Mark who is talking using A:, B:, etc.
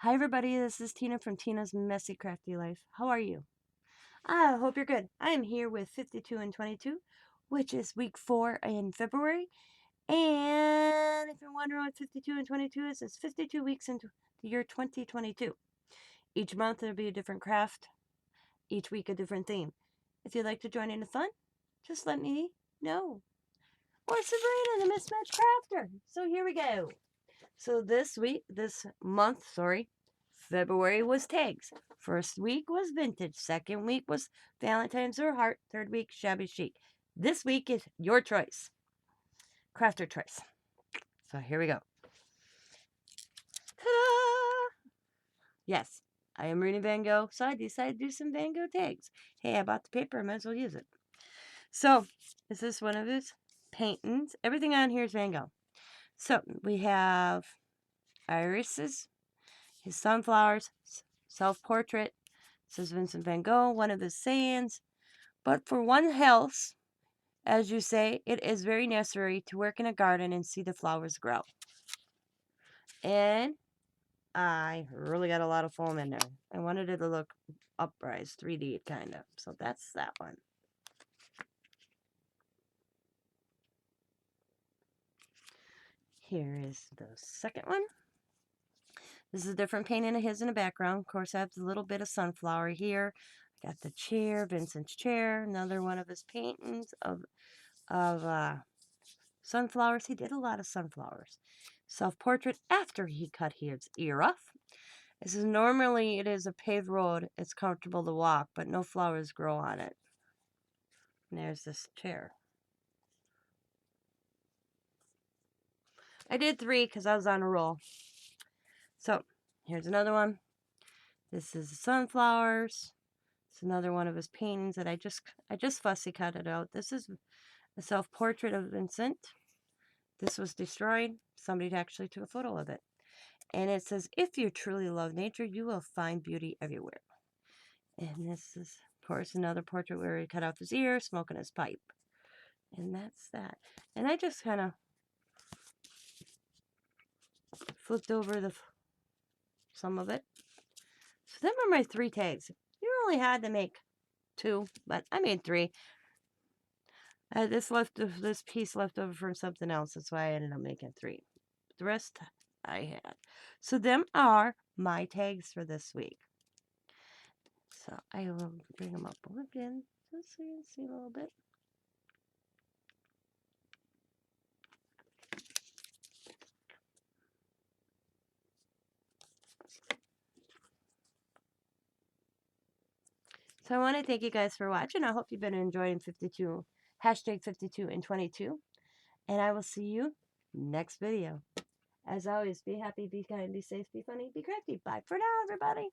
A: Hi everybody, this is Tina from Tina's Messy Crafty Life. How are you? I hope you're good. I am here with 52 and 22, which is week 4 in February. And if you're wondering what 52 and 22 is, it's 52 weeks into the year 2022. Each month there'll be a different craft, each week a different theme. If you'd like to join in the fun, just let me know. Or Sabrina, the Mismatched Crafter. So here we go. So this month, February was tags. First week was vintage. Second week was Valentine's or heart. Third week, shabby chic. This week is your choice. Crafter choice. So here we go. Ta-da! Yes, I am reading Van Gogh, so I decided to do some Van Gogh tags. Hey, I bought the paper, I might as well use it. So, is this one of his paintings? Everything on here is Van Gogh. So, we have irises, his sunflowers, self-portrait, says Vincent van Gogh, one of his sayings. But for one health, as you say, it is very necessary to work in a garden and see the flowers grow. And I really got a lot of foam in there. I wanted it to look uprise, 3D kind of. So that's that one. Here is the second one. This is a different painting of his in the background. Of course, I have a little bit of sunflower here. I got the chair, Vincent's chair. Another one of his paintings of sunflowers. He did a lot of sunflowers. Self-portrait after he cut his ear off. This is normally it is a paved road. It's comfortable to walk, but no flowers grow on it. And there's this chair. I did 3 because I was on a roll. So here's another one. This is the sunflowers. It's another one of his paintings that I just fussy cut it out. This is a self-portrait of Vincent. This was destroyed. Somebody actually took a photo of it. And it says, if you truly love nature, you will find beauty everywhere. And this is, of course, another portrait where he cut off his ear, smoking his pipe. And that's that. And I just kind of flipped over some of it. So them are my 3 tags. You only had to make 2, but I made 3. I had this piece left over from something else. That's why I ended up making 3. The rest I had. So them are my tags for this week. So I will bring them up again just so you can see a little bit. So I want to thank you guys for watching. I hope you've been enjoying hashtag 52 and 22. And I will see you next video. As always, be happy, be kind, be safe, be funny, be crafty. Bye for now, everybody.